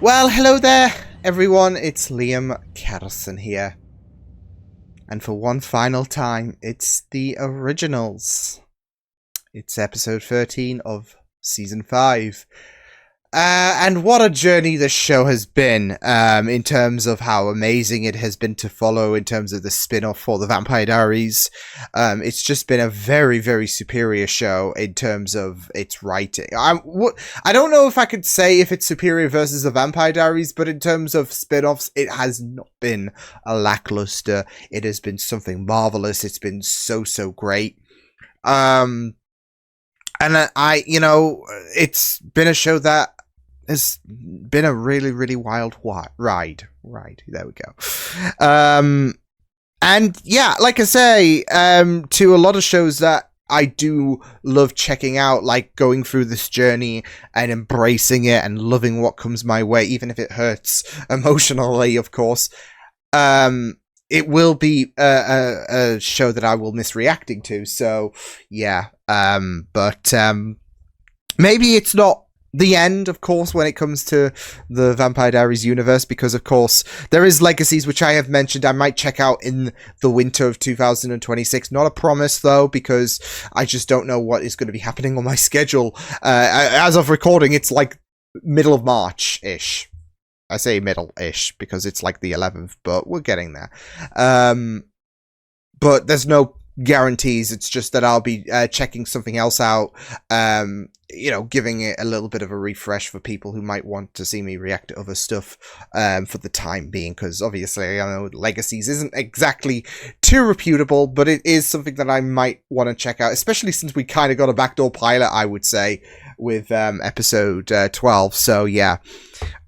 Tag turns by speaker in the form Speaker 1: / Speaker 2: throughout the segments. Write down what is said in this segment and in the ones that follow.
Speaker 1: Well, hello there, everyone. It's Liam Carson here. And for one final time, it's the originals. It's episode 13 of season 5. And what a journey this show has been, in terms of how amazing it has been to follow, in terms of the spin-off for the Vampire Diaries. It's just been a very, very superior show in terms of its writing. I don't know if I could say if it's superior versus the Vampire Diaries, but in terms of spin-offs, it has not been a lackluster. It has been something marvelous. It's been so, so great. And it's been a show that has been a really, really wild ride. There we go. And yeah, like I say, to a lot of shows that I do love checking out, like going through this journey and embracing it and loving what comes my way, even if it hurts emotionally, of course. It will be a show that I will miss reacting to. So yeah, but maybe it's not the end, of course, when it comes to the Vampire Diaries universe, because of course there is Legacies, which I have mentioned I might check out in the winter of 2026. Not a promise though, because I just don't know what is going to be happening on my schedule. As of recording, it's like middle of March-ish. I say middle-ish because it's like the 11th, but we're getting there. But there's no guarantees. It's just that I'll be checking something else out, giving it a little bit of a refresh for people who might want to see me react to other stuff for the time being, because obviously I know Legacies isn't exactly too reputable, but it is something that I might want to check out, especially since we kind of got a backdoor pilot, I would say, with episode 12. So yeah.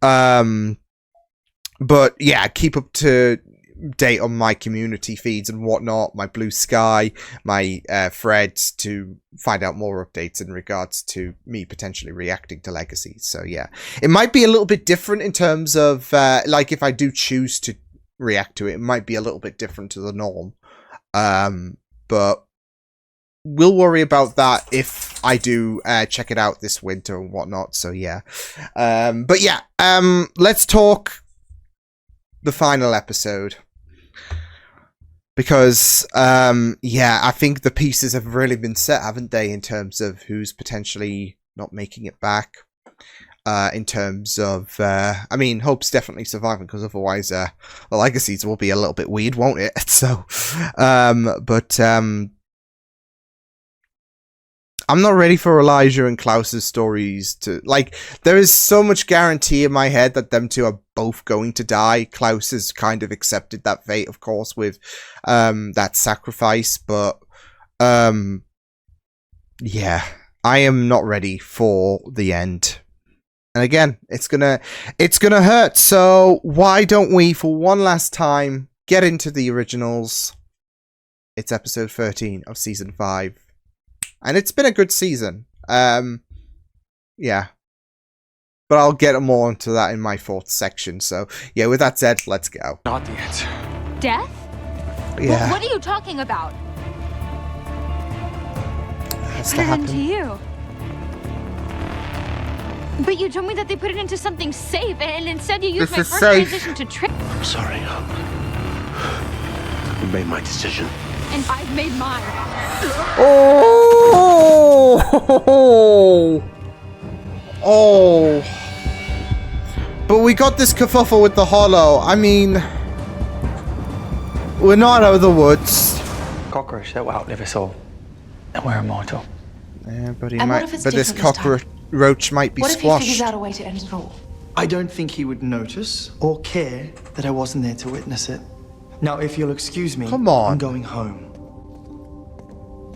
Speaker 1: But yeah, keep up to date on my community feeds and whatnot, my Blue Sky, my threads, to find out more updates in regards to me potentially reacting to Legacies. So yeah, it might be a little bit different in terms of like if I do choose to react to it, it might be a little bit different to the norm. But we'll worry about that if I do check it out this winter and whatnot. So yeah, but yeah, let's talk the final episode, because yeah, I think the pieces have really been set, haven't they, in terms of who's potentially not making it back, in terms of I mean, Hope's definitely surviving, because otherwise the Legacies will be a little bit weird, won't it? So I'm not ready for Elijah and Klaus's stories to, like, there is so much guarantee in my head that them two are both going to die. Klaus has kind of accepted that fate, of course, with that sacrifice, but yeah, I am not ready for the end. And again, it's gonna hurt, so why don't we, for one last time, get into the originals. It's episode 13 of season 5. And it's been a good season. Yeah. But I'll get more into that in my 4th section. So, yeah, with that said, let's go.
Speaker 2: Not the answer.
Speaker 3: Death?
Speaker 1: Yeah.
Speaker 3: What are you talking about?
Speaker 1: Has
Speaker 3: Put
Speaker 1: to
Speaker 3: it
Speaker 1: happen.
Speaker 3: into you. But you told me that they put it into something safe, and instead you used my
Speaker 1: This is
Speaker 3: first
Speaker 1: safe.
Speaker 3: transition to trick.
Speaker 2: I'm sorry, I made my decision.
Speaker 3: And I've made mine.
Speaker 1: Oh! But we got this kerfuffle with the Hollow. I mean, we're not out of the woods.
Speaker 4: Cockroach that will outlive us all. And we're immortal.
Speaker 1: Yeah, but he
Speaker 5: And what
Speaker 1: might.
Speaker 5: if it's
Speaker 1: But this
Speaker 5: different this time?
Speaker 1: cockroach might be
Speaker 5: What if he
Speaker 1: squashed.
Speaker 5: figures out a way to end it all?
Speaker 6: I don't think he would notice or care that I wasn't there to witness it. Now, if you'll excuse me,
Speaker 1: Come on.
Speaker 6: I'm going home.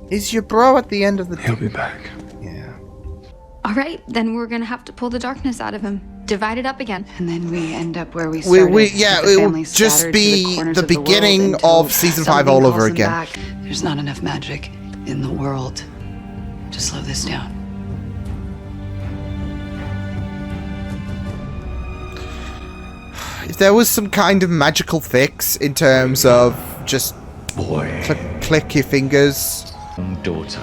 Speaker 1: Is your bro at the end of the?
Speaker 2: He'll be back.
Speaker 1: Yeah.
Speaker 3: All right, then we're gonna have to pull the darkness out of him. Divide it up again.
Speaker 7: And then we end up where we started.
Speaker 1: Yeah,
Speaker 7: with the
Speaker 1: it will
Speaker 7: families
Speaker 1: just
Speaker 7: scattered to
Speaker 1: be
Speaker 7: corners
Speaker 1: the
Speaker 7: of world
Speaker 1: beginning
Speaker 7: until
Speaker 1: of season 5
Speaker 7: something
Speaker 1: all
Speaker 7: calls
Speaker 1: over
Speaker 7: them
Speaker 1: again.
Speaker 7: back. There's not enough magic in the world to slow this down.
Speaker 1: If there was some kind of magical fix in terms of just
Speaker 2: Boy,
Speaker 1: click your fingers.
Speaker 2: daughter,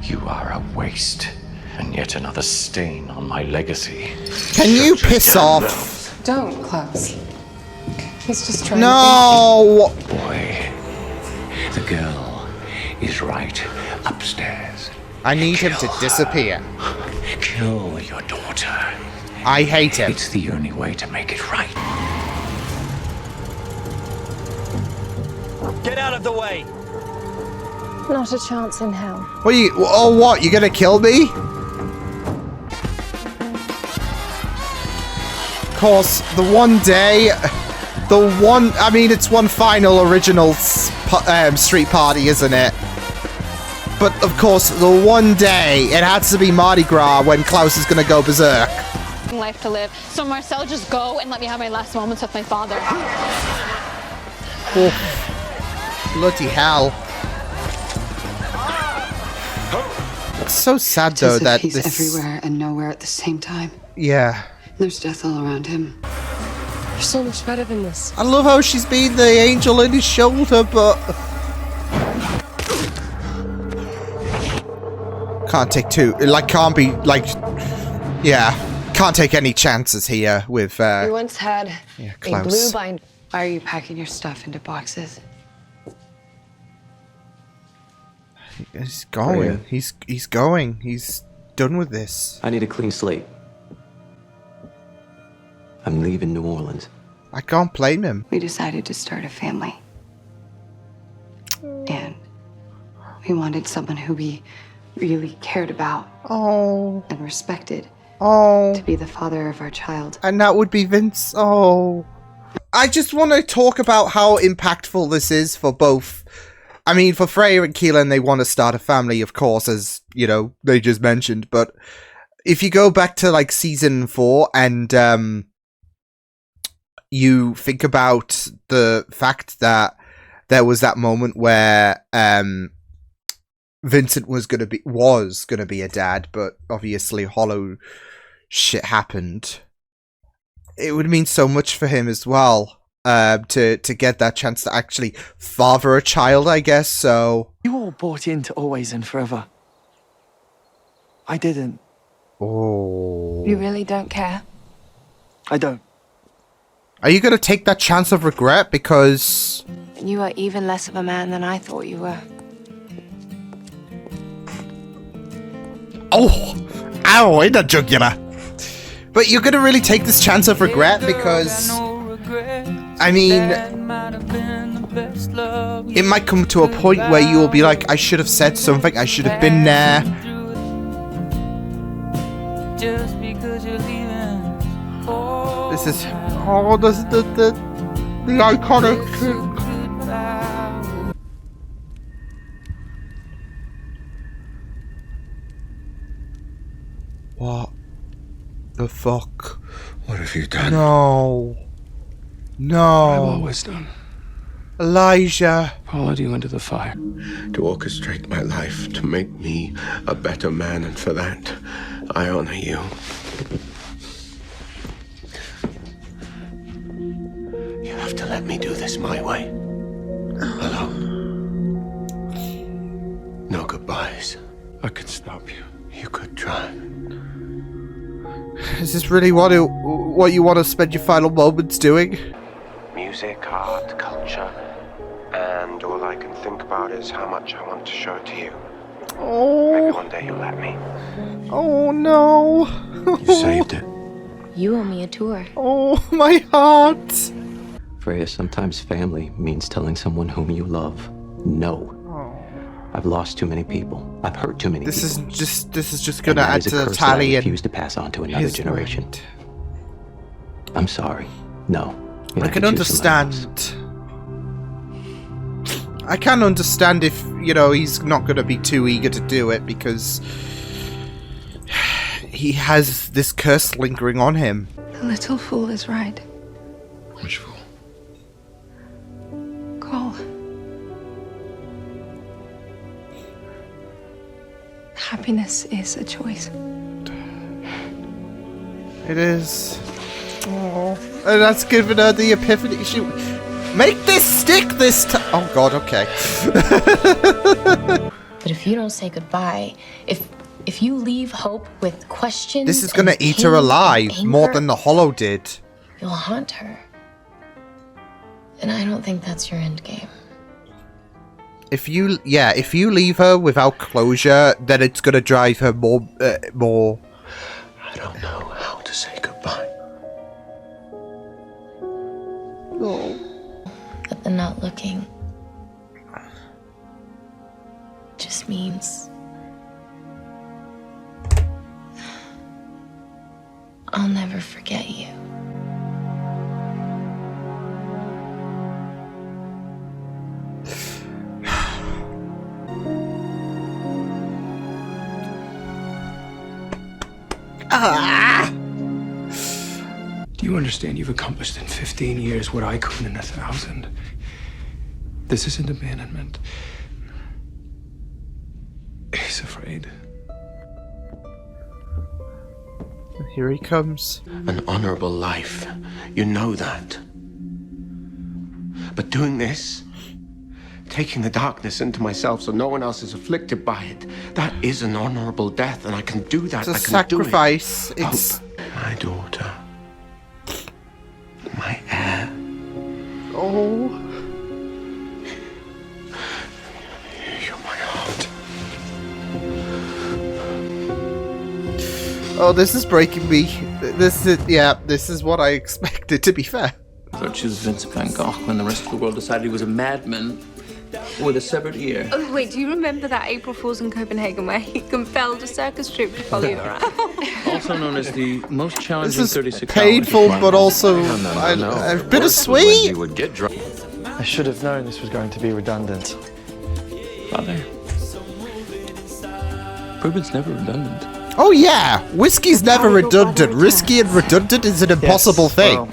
Speaker 2: you are a waste. And yet another stain on my legacy.
Speaker 1: Can you piss off?
Speaker 5: Don't, Klaus. He's just trying
Speaker 1: No!
Speaker 2: Boy, the girl is right upstairs.
Speaker 1: I need him to disappear.
Speaker 2: Kill your daughter.
Speaker 1: I hate him.
Speaker 2: It's the only way to make it right.
Speaker 8: Get out of the way!
Speaker 5: Not a chance in hell.
Speaker 1: What are you? Oh, what? You gonna kill me? Of course, the one day, I mean, it's one final original street party, isn't it? But of course, the one day, it has to be Mardi Gras when Klaus is gonna go berserk.
Speaker 9: Life to live. So Marcel, just go and let me have my last moments with my father.
Speaker 1: Oh, bloody hell. It's so sad though that
Speaker 7: he's everywhere and nowhere at the same time.
Speaker 1: Yeah.
Speaker 7: There's death all around him.
Speaker 5: You're so much better than this.
Speaker 1: I love how she's been the angel in his shoulder, but can't take two. Like, can't be like, yeah, can't take any chances here with.
Speaker 5: You once had a
Speaker 1: Klaus.
Speaker 5: blue bind.
Speaker 7: Why are you packing your stuff into boxes?
Speaker 1: He's going. He's going. He's done with this.
Speaker 10: I need a clean slate. I'm leaving New Orleans.
Speaker 1: I can't blame him.
Speaker 7: We decided to start a family. And we wanted someone who we really cared about
Speaker 1: Oh.
Speaker 7: and respected
Speaker 1: Oh.
Speaker 7: to be the father of our child.
Speaker 1: And that would be Vince. Oh. I just want to talk about how impactful this is for both. I mean, for Freya and Keelan, they want to start a family, of course, as, you know, they just mentioned. But if you go back to, like, season 4 and you think about the fact that there was that moment where Vincent was gonna be a dad, but obviously hollow shit happened. It would mean so much for him as well, to get that chance to actually father a child, I guess. So
Speaker 6: You all bought into Always and Forever. I didn't.
Speaker 1: oh,
Speaker 5: You really don't care?
Speaker 6: I don't.
Speaker 1: are you gonna take that chance of regret? Because
Speaker 5: You are even less of a man than I thought you were.
Speaker 1: oh, ow, in the jugular. But you're gonna really take this chance of regret because, I mean, it might come to a point where you will be like, I should have said something, I should have been there. This is, oh, this is the iconic thing. What the fuck?
Speaker 2: What have you done?
Speaker 1: No.
Speaker 2: I've
Speaker 1: No.
Speaker 2: always done.
Speaker 1: Elijah.
Speaker 2: Followed you into the fire. To orchestrate my life, to make me a better man, and for that, I honor you. You have to let me do this my way. Alone. No goodbyes. I could stop you. You could try.
Speaker 1: Is this really what you want to spend your final moments doing?
Speaker 11: Music, art, culture, and all I can think about is how much I want to show it to you.
Speaker 1: Oh.
Speaker 11: Maybe one day you'll let me.
Speaker 1: Oh no.
Speaker 2: You saved it.
Speaker 5: You owe me a tour.
Speaker 1: Oh, my heart.
Speaker 10: Freya, sometimes family means telling someone whom you love, no. I've lost too many people. I've hurt too many
Speaker 1: This
Speaker 10: people.
Speaker 1: is just gonna
Speaker 10: And that
Speaker 1: add
Speaker 10: is a
Speaker 1: to the
Speaker 10: curse that I
Speaker 1: tally and
Speaker 10: refuse to pass on to another
Speaker 1: his
Speaker 10: generation.
Speaker 1: mind.
Speaker 10: I'm sorry. No. You'll
Speaker 1: I
Speaker 10: have
Speaker 1: can
Speaker 10: to choose someone else.
Speaker 1: understand. I can understand if, you know, he's not going to be too eager to do it because he has this curse lingering on him.
Speaker 3: The little fool is right.
Speaker 2: Which fool?
Speaker 3: Cole. Happiness is a choice.
Speaker 1: It is. Oh, and that's given her the epiphany. She make this stick this time. Oh God, okay.
Speaker 12: But if you don't say goodbye, if
Speaker 5: If you leave Hope with questions,
Speaker 1: This is gonna
Speaker 5: and
Speaker 1: eat her
Speaker 5: pain
Speaker 1: alive
Speaker 5: and
Speaker 1: more
Speaker 5: anger,
Speaker 1: than the Hollow did.
Speaker 5: you'll haunt her. And I don't think that's your end game.
Speaker 1: If you leave her without closure, then it's gonna drive her more.
Speaker 2: I don't know how to say goodbye.
Speaker 1: Oh.
Speaker 5: But the not looking just means I'll never forget you.
Speaker 2: Do you understand you've accomplished in 15 years what I couldn't in 1,000? This isn't abandonment. He's afraid.
Speaker 1: Here he comes.
Speaker 2: An honorable life. You know that. But doing this, taking the darkness into myself so no one else is afflicted by it, that is an honorable death, and I can do that.
Speaker 1: It's a
Speaker 2: I can
Speaker 1: sacrifice.
Speaker 2: do it.
Speaker 1: It's
Speaker 2: Hope, my daughter. My heir.
Speaker 1: oh.
Speaker 2: You're my heart.
Speaker 1: Oh, this is breaking me. This is what I expected, to be fair.
Speaker 8: I thought she was Vincent van Gogh when the rest of the world decided he was a madman with a severed ear.
Speaker 12: Oh, wait, do you remember that April Fool's in Copenhagen where he compelled a circus troupe to follow you around?
Speaker 8: Also known as the most
Speaker 1: This
Speaker 8: challenging
Speaker 1: is
Speaker 8: 36
Speaker 1: painful,
Speaker 8: hours.
Speaker 1: but also
Speaker 11: No.
Speaker 1: bittersweet.
Speaker 11: You would get drunk.
Speaker 6: I should have known this was going to be redundant.
Speaker 8: Father, bourbon's never redundant.
Speaker 1: Oh yeah, whiskey's never redundant. Risky and redundant is an impossible thing.
Speaker 6: Well,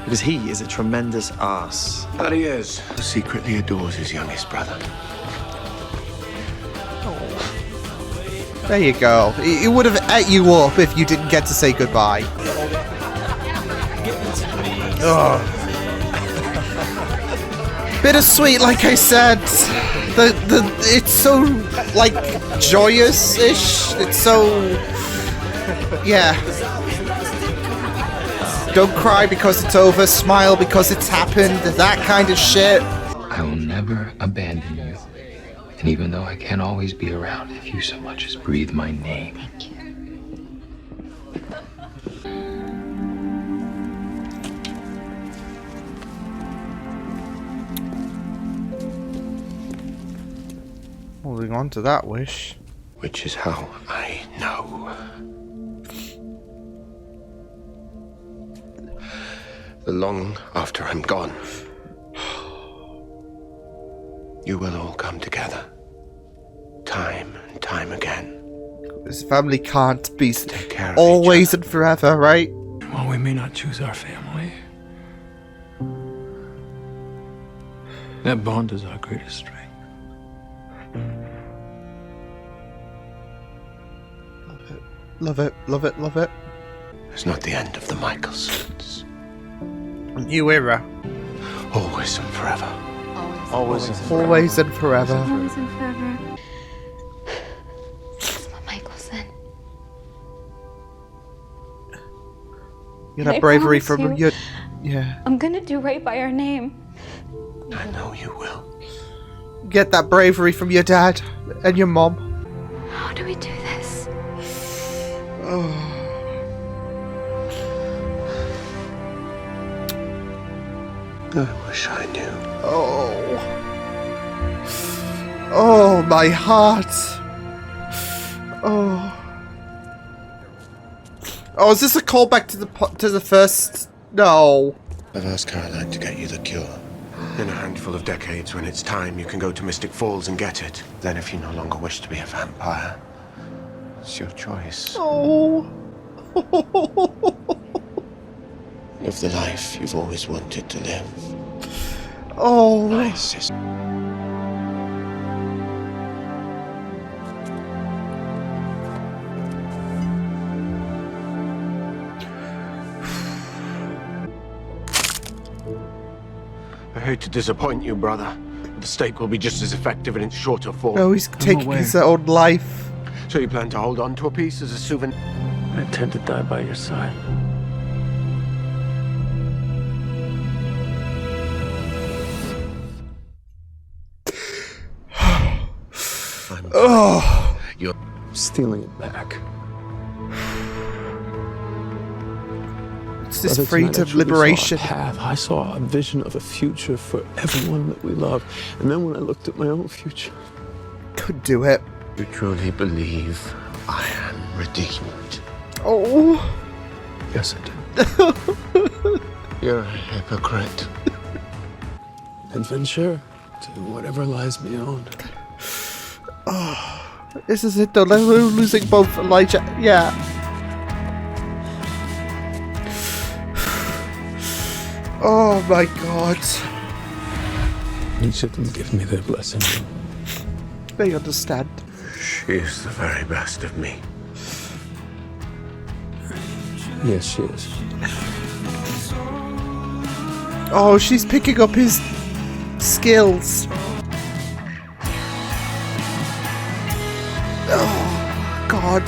Speaker 6: because he is a tremendous ass.
Speaker 2: That he is. Who secretly adores his youngest brother.
Speaker 1: There you go. It would have ate you up if you didn't get to say goodbye. Ugh. Bittersweet, like I said. It's so like joyous-ish. It's so yeah. Don't cry because it's over. Smile because it's happened. That kind of shit.
Speaker 10: I will never abandon you. And even though I can't always be around, if you so much as breathe my name.
Speaker 3: Thank you.
Speaker 1: Holding on to that wish.
Speaker 2: Which is how I know. The long after I'm gone, you will all come together. Time and time again.
Speaker 1: This family can't be
Speaker 2: Take care of
Speaker 1: always and forever, right?
Speaker 2: While we may not choose our family, that bond is our greatest strength.
Speaker 1: Love it, love it, love it.
Speaker 2: It's not the end of the Michaelsons.
Speaker 1: New era.
Speaker 2: Always and forever.
Speaker 6: Always.
Speaker 1: Always and forever.
Speaker 3: Always and forever. Michelson.
Speaker 1: You have
Speaker 3: I
Speaker 1: bravery
Speaker 3: promise
Speaker 1: from
Speaker 3: you.
Speaker 1: your. Yeah.
Speaker 3: I'm gonna do right by our name.
Speaker 2: I know you will.
Speaker 1: Get that bravery from your dad and your mom.
Speaker 3: How do we do this?
Speaker 1: Oh.
Speaker 2: I wish I knew.
Speaker 1: Oh. Oh, my heart. Oh. Oh, is this a callback to the first? No.
Speaker 2: I've asked Caroline to get you the cure. In a handful of decades, when it's time, you can go to Mystic Falls and get it. Then, if you no longer wish to be a vampire, it's your choice.
Speaker 1: Oh.
Speaker 2: Live the life you've always wanted to live.
Speaker 1: Oh.
Speaker 2: My sister. I hate to disappoint you, brother. The stake will be just as effective in its shorter form.
Speaker 1: No, he's taking his own life.
Speaker 2: So you plan to hold on to a piece as a souvenir?
Speaker 8: I intend to die by your side.
Speaker 1: Oh,
Speaker 2: You're
Speaker 11: Stealing it back.
Speaker 1: it's this
Speaker 11: Brother,
Speaker 1: freedom
Speaker 11: tonight I
Speaker 1: of
Speaker 11: truly
Speaker 1: liberation.
Speaker 11: Saw a path. I saw a vision of a future for everyone that we love. And then when I looked at my own future,
Speaker 1: Could do it.
Speaker 2: You truly believe I am redeemed?
Speaker 1: Oh.
Speaker 11: yes, I did.
Speaker 2: You're a hypocrite.
Speaker 11: Adventure to whatever lies beyond.
Speaker 1: Oh, this is it though. We're losing both Elijah. Yeah. Oh my god.
Speaker 11: Each of them give me their blessing.
Speaker 1: They understand.
Speaker 2: She is the very best of me.
Speaker 11: Yes, she is.
Speaker 1: Oh, she's picking up his skills. Oh, God.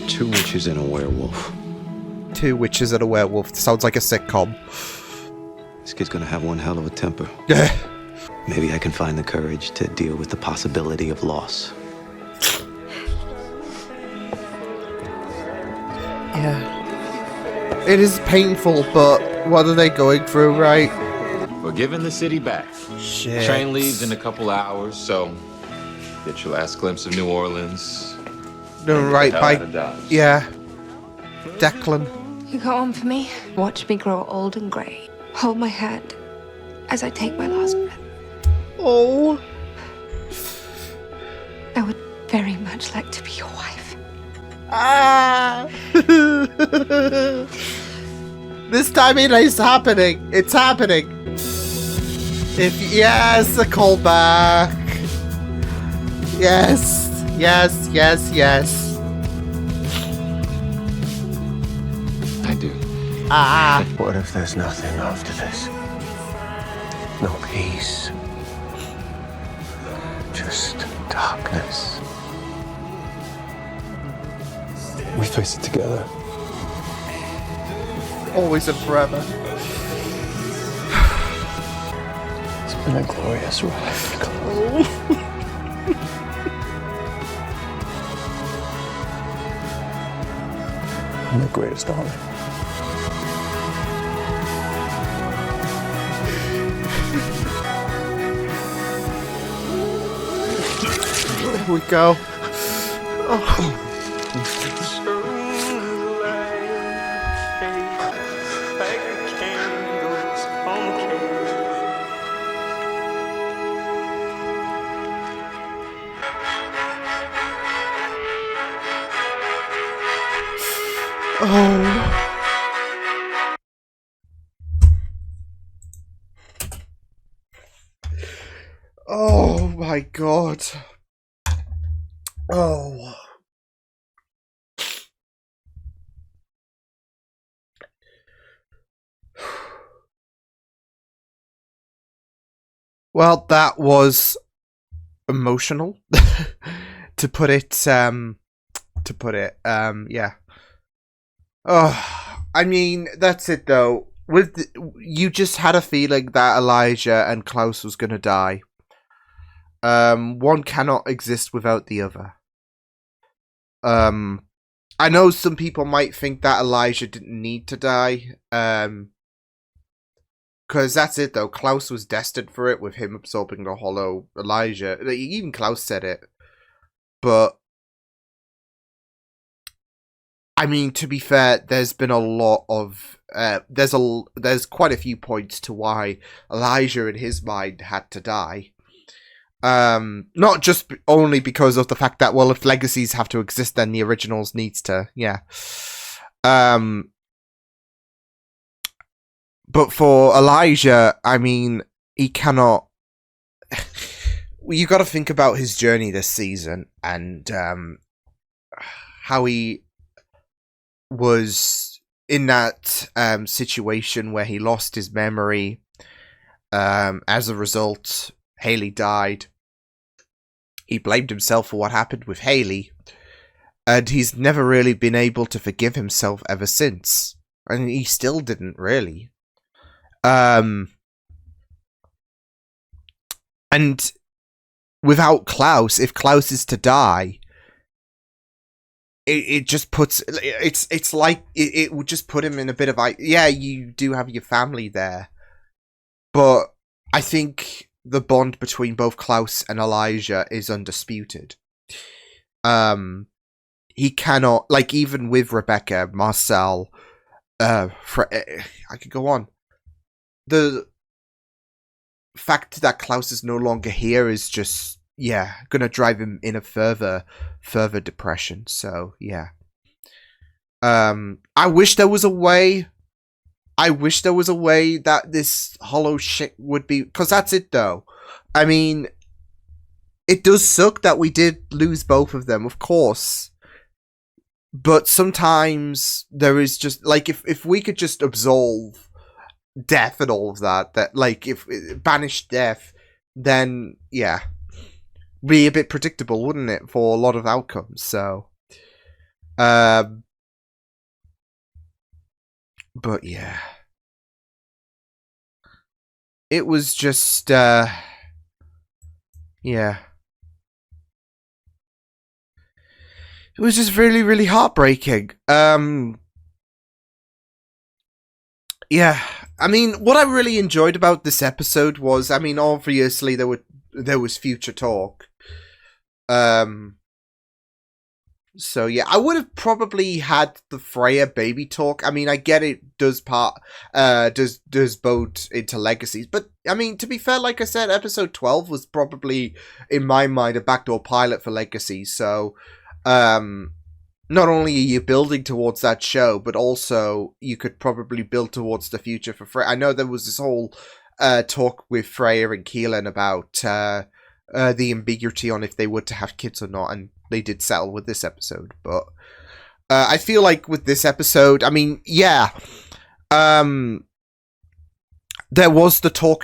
Speaker 10: Two witches and a werewolf.
Speaker 1: Two witches and a werewolf. Sounds like a sitcom.
Speaker 10: This kid's gonna have one hell of a temper.
Speaker 1: Yeah.
Speaker 10: Maybe I can find the courage to deal with the possibility of loss.
Speaker 1: Yeah. It is painful, but what are they going through, right?
Speaker 13: We're giving the city back.
Speaker 1: Shit.
Speaker 13: Train leaves in a couple hours, so get your last glimpse of New Orleans.
Speaker 1: No, right,
Speaker 13: hell
Speaker 1: by...
Speaker 13: out of Dodge.
Speaker 1: Yeah. Declan.
Speaker 12: You go on for me. Watch me grow old and grey. Hold my hand as I take my last breath.
Speaker 1: Oh.
Speaker 12: I would very much like to be your wife.
Speaker 1: Ah. This time it is happening. It's happening. Yes, a callback. Yes. Yes, yes, yes.
Speaker 13: I do.
Speaker 1: Ah.
Speaker 2: What if there's nothing after this? No peace. Just darkness.
Speaker 11: We face it together.
Speaker 1: Always and forever.
Speaker 11: It's been a glorious ride. I'm the greatest darling.
Speaker 1: There we go. Oh. Oh. Oh my god. Oh. Well, that was emotional to put it yeah. Oh, I mean, that's it though. You just had a feeling that Elijah and Klaus was going to die. One cannot exist without the other. I know some people might think that Elijah didn't need to die. Because that's it though. Klaus was destined for it with him absorbing the hollow Elijah. Even Klaus said it. But I mean, to be fair, there's been a lot of there's quite a few points to why Elijah in his mind had to die. Not just only because of the fact that, well, if legacies have to exist, then the originals needs to, yeah. But for Elijah, I mean, he cannot. You got to think about his journey this season and how he was in that situation where he lost his memory As a result, Haley died. He blamed himself for what happened with Haley, and he's never really been able to forgive himself ever since. And he still didn't really. And without Klaus, if Klaus is to die, it just puts it's like it would just put him in a bit of yeah, you do have your family there, but I think the bond between both Klaus and Elijah is undisputed. He cannot, like, even with Rebecca, Marcel, I could go on. The fact that Klaus is no longer here is just, yeah, gonna drive him in a further depression. So yeah. I wish there was a way. I wish there was a way that this hollow shit would be, because that's it though. I mean, it does suck that we did lose both of them, of course. But sometimes there is just, like, if we could just absolve death and all of that, like, if banish death, then yeah, be a bit predictable, wouldn't it, for a lot of outcomes? So, but yeah, it was just yeah, it was just really, really heartbreaking. Yeah, I mean, what I really enjoyed about this episode was, I mean, obviously there was future talk. So yeah, I would have probably had the Freya baby talk. I mean, I get it does bode into legacies, but I mean, to be fair, like I said, episode 12 was probably, in my mind, a backdoor pilot for legacies. So, not only are you building towards that show, but also you could probably build towards the future for Freya. I know there was this whole talk with Freya and Keelan about the ambiguity on if they were to have kids or not, and they did settle with this episode. But I feel like with this episode, I mean, yeah, there was the talk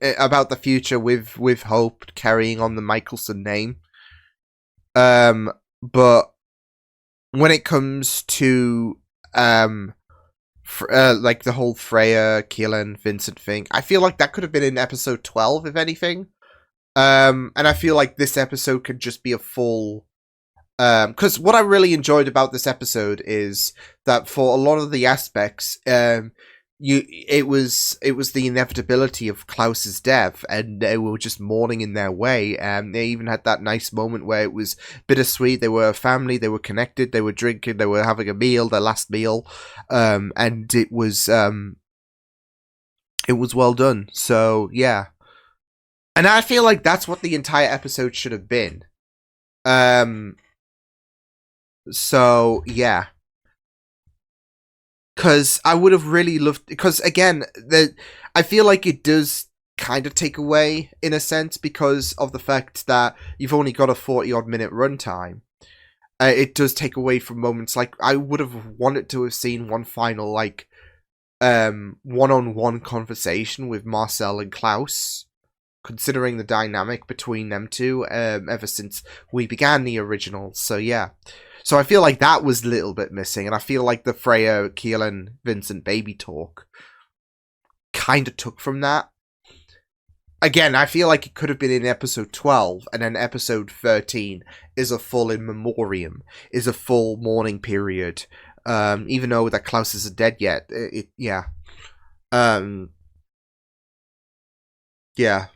Speaker 1: about the future with Hope carrying on the Michelson name, but when it comes to like the whole Freya, Keelan, Vincent thing, I feel like that could have been in episode 12, if anything. And I feel like this episode could just be a full, because what I really enjoyed about this episode is that for a lot of the aspects, it was the inevitability of Klaus's death, and they were just mourning in their way. And they even had that nice moment where it was bittersweet. They were a family, they were connected, they were drinking, they were having a meal, their last meal, and it was well done. So yeah, and I feel like that's what the entire episode should have been. So yeah. Because I would have really loved, because again, I feel like it does kind of take away, in a sense, because of the fact that you've only got a 40-odd minute runtime. It does take away from moments, like, I would have wanted to have seen one final, like, one-on-one conversation with Marcel and Klaus, considering the dynamic between them two, ever since we began the original. So yeah. So I feel like that was a little bit missing, and I feel like the Freya, Keelan, Vincent baby talk kind of took from that. Again, I feel like it could have been in episode 12, and then episode 13 is a full in memoriam, is a full mourning period. Even though that Klaus isn't dead yet, yeah. Yeah.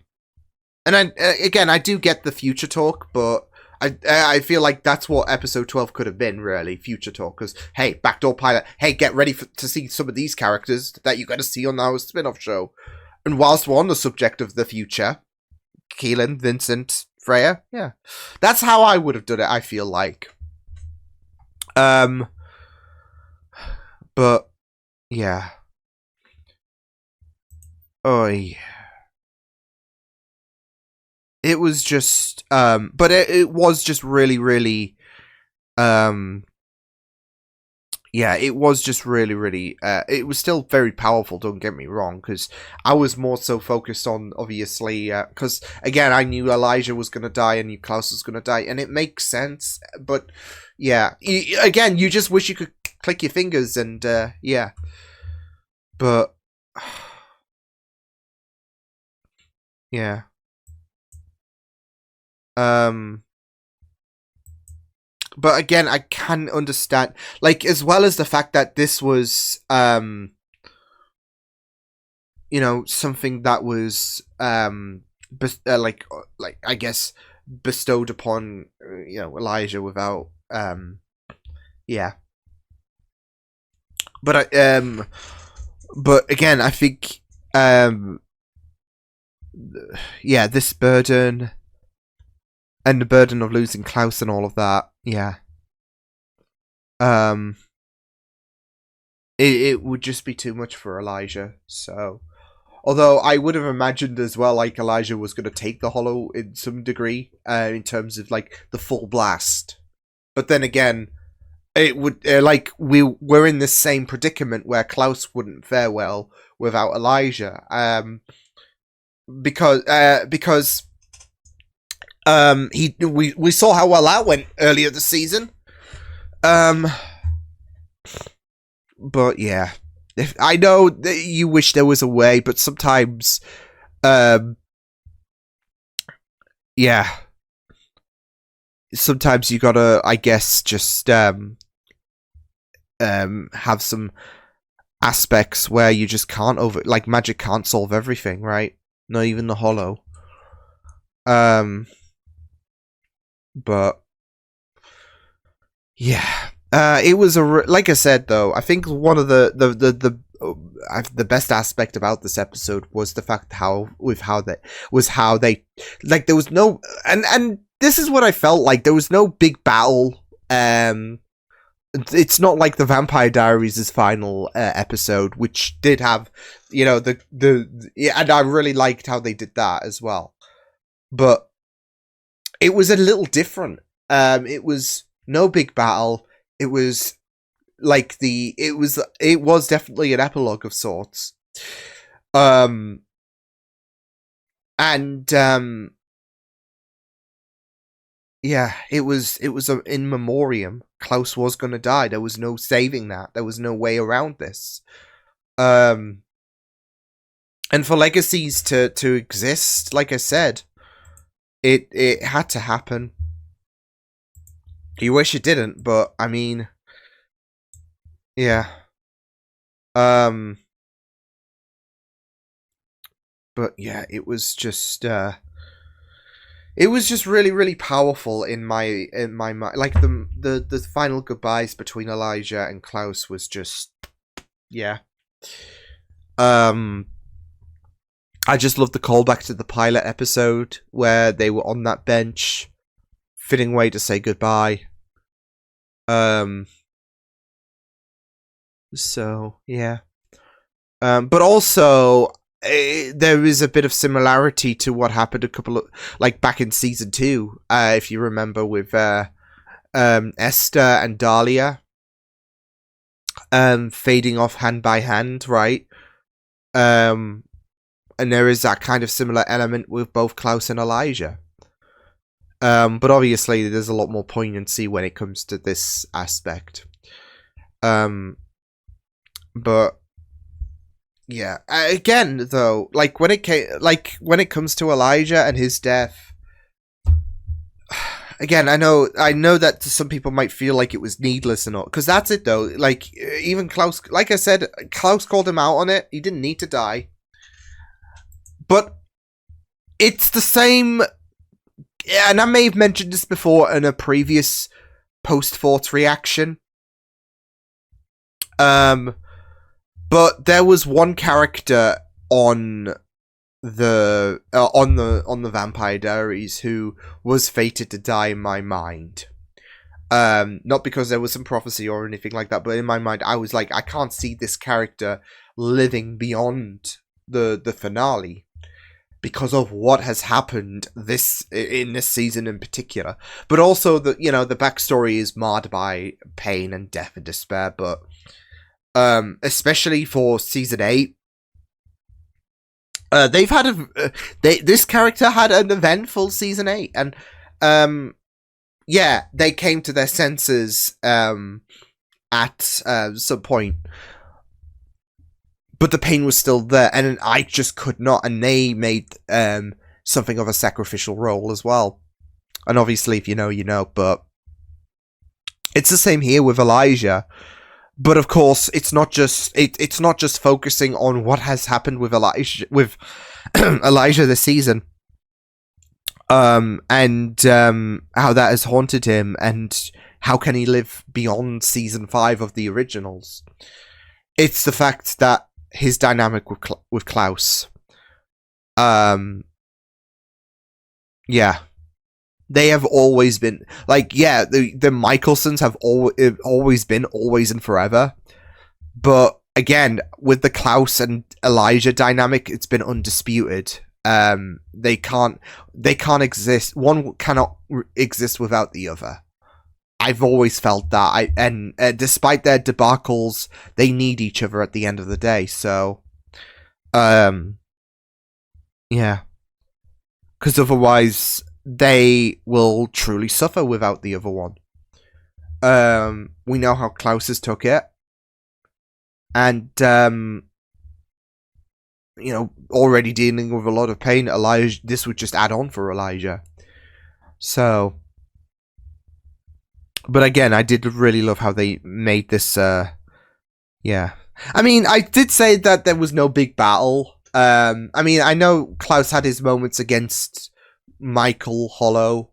Speaker 1: And again, I do get the future talk, but I feel like that's what episode 12 could have been, really, future talk. Because, hey, backdoor pilot, hey, get ready to see some of these characters that you got to see on our spin-off show. And whilst we're on the subject of the future, Keelan, Vincent, Freya, yeah. That's how I would have done it, I feel like. But, yeah. Oh, yeah. It was just, but it was just really, really, yeah, it was just really, really, it was still very powerful, don't get me wrong, because I was more so focused on, obviously, because, again, I knew Elijah was going to die, and knew Klaus was going to die, and it makes sense, but, yeah, again, you just wish you could click your fingers, and, yeah, but, yeah, but again, I can understand, like, as well as the fact that this was, you know, something that was, like, I guess, bestowed upon, you know, Elijah without, yeah. But, but again, I think, yeah, this burden, and the burden of losing Klaus and all of that, yeah. It would just be too much for Elijah, so... Although I would have imagined as well, like, Elijah was going to take the hollow in some degree, in terms of, like, the full blast. But then again, it would, like, we're in the same predicament where Klaus wouldn't fare well without Elijah. Because we saw how well that went earlier this season. But yeah, I know that you wish there was a way, but sometimes, yeah, sometimes you gotta, I guess, just have some aspects where you just can't like, magic can't solve everything, right? Not even the hollow. But yeah, it was like I said, though, I think one of the best aspect about this episode was the fact how they like, there was no, and this is what I felt like, there was no big battle. It's not like the Vampire Diaries' final episode, which did have, you know, yeah, and I really liked how they did that as well. But it was a little different. It was no big battle. It was like it was definitely an epilogue of sorts. And yeah, it was a in memoriam. Klaus was gonna die. There was no saving that. There was no way around this. And for legacies to exist, like I said, it had to happen. You wish it didn't, but I mean, yeah. But yeah, it was just really, really powerful in my mind. Like, the final goodbyes between Elijah and Klaus was just, yeah. I just love the callback to the pilot episode where they were on that bench, fitting way to say goodbye. So yeah. But also, there is a bit of similarity to what happened a couple of, like, back in season 2, if you remember, with Esther and Dahlia fading off hand by hand, right? And there is that kind of similar element with both Klaus and Elijah. But obviously there's a lot more poignancy when it comes to this aspect. But yeah, again, though, like, when it comes to Elijah and his death, again, I know that some people might feel like it was needless and all, because that's it, though. Like, even Klaus, like I said, Klaus called him out on it. He didn't need to die. But it's the same, and I may have mentioned this before in a previous post-thoughts reaction. But there was one character on the Vampire Diaries who was fated to die in my mind. Not because there was some prophecy or anything like that, but in my mind, I was like, I can't see this character living beyond the finale. because of what has happened in this season in particular. But also the backstory is marred by pain and death and despair. But especially for season 8, they've had this character had an eventful season 8, and they came to their senses at some point. But the pain was still there, and I just could not. And they made something of a sacrificial role as well. And obviously, if you know, you know. But it's the same here with Elijah. But of course, it's not just focusing on what has happened with Elijah this season, and how that has haunted him, and how can he live beyond season 5 of the originals. It's the fact that his dynamic with Klaus. They have always been the Michelsons have always been always and forever. But again, with the Klaus and Elijah dynamic, it's been undisputed. They can't exist. One cannot exist without the other. I've always felt that, and despite their debacles, they need each other at the end of the day. So, because otherwise they will truly suffer without the other one. We know how Klaus has took it, and already dealing with a lot of pain. Elijah, this would just add on for Elijah. So. But again, I did really love how they made this, I mean, I did say that there was no big battle. I mean, I know Klaus had his moments against Michael Hollow,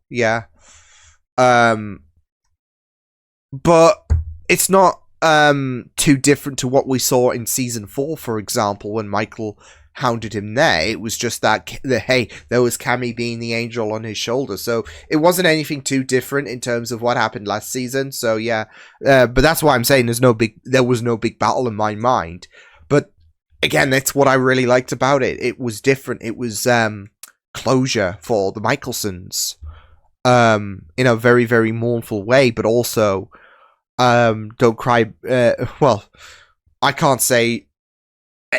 Speaker 1: but it's not too different to what we saw in season 4, for example, when Michael hounded him there. It was just that hey, there was Cammy being the angel on his shoulder, so it wasn't anything too different in terms of what happened last season. So but that's why I'm saying there was no big battle in my mind. But again, that's what I really liked about it. It was different. It was closure for the Michelsons in a very, very mournful way, but also don't cry. Well, I can't say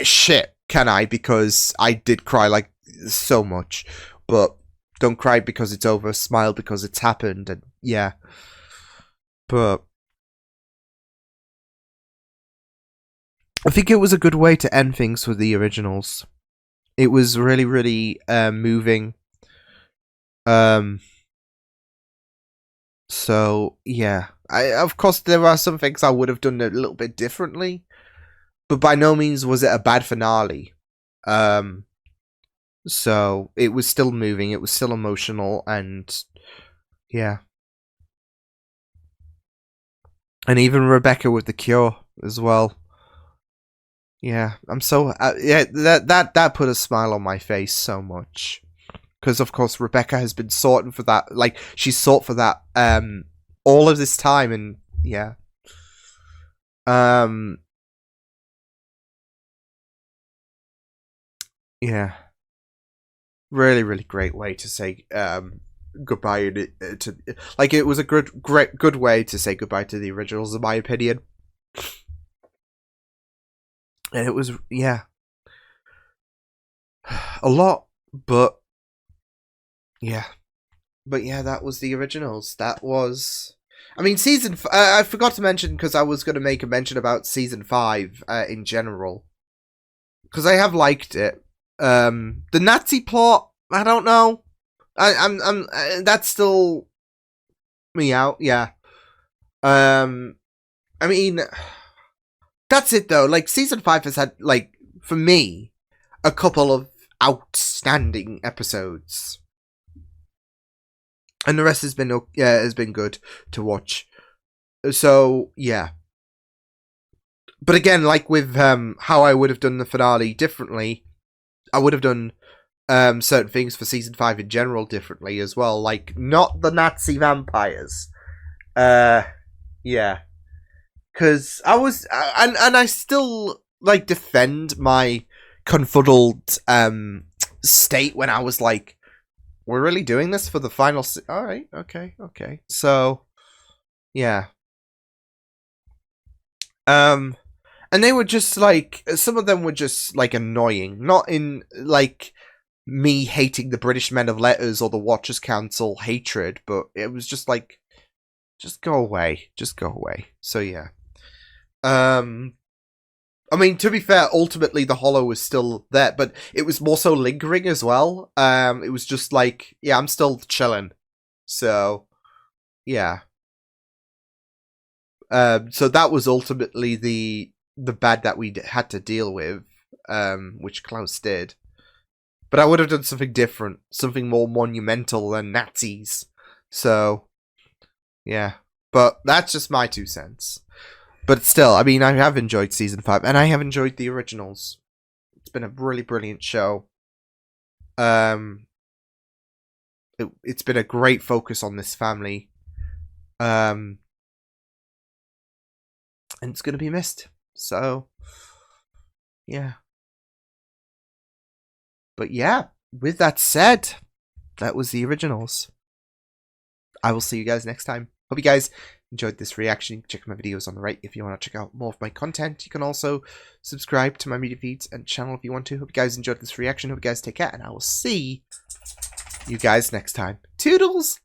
Speaker 1: shit, can I? Because I did cry like so much. But don't cry because it's over. Smile because it's happened. And but I think it was a good way to end things with the originals. It was really, really moving. So of course there are some things I would have done a little bit differently. But by no means was it a bad finale. So it was still moving, it was still emotional, and and even Rebecca with the cure as well. I'm so that put a smile on my face so much, because of course Rebecca has been sorting for that, like she's sought for that all of this time, and really, really great way to say goodbye to like it was a good way to say goodbye to the originals, in my opinion. And it was a lot, but that was the originals. That was, I mean, season. I forgot to mention, because I was going to make a mention about season 5 in general, because I have liked it. The Nazi plot, I don't know. I'm that's still me out. I mean, that's it though. Like season 5 has had, like, for me, a couple of outstanding episodes, and the rest has been good to watch. So but again, like with how I would have done the finale differently, I would have done certain things for season 5 in general differently as well, like not the Nazi vampires. Because I was and I still like defend my confuddled state when I was like, we're really doing this for the final all right, okay. So, yeah. And they were just like, some of them were just like annoying, not in like me hating the British Men of Letters or the Watchers Council hatred, but it was just like, just go away. So yeah. I mean, to be fair, ultimately the hollow was still there, but it was more so lingering as well. It was just like, yeah, I'm still chilling. So, yeah. So that was ultimately the bad that we had to deal with, which Klaus did. But I would have done something different, something more monumental than Nazis. So, yeah. But that's just my 2 cents. But still, I mean, I have enjoyed Season 5, and I have enjoyed the originals. It's been a really brilliant show. It's been a great focus on this family. And it's going to be missed. So, yeah. But yeah, with that said, that was the originals. I will see you guys next time. Hope you guys enjoyed this reaction. You can check my videos on the right if you want to check out more of my content. You can also subscribe to my media feeds and channel if you want to. Hope you guys enjoyed this reaction. Hope you guys take care, and I will see you guys next time. Toodles!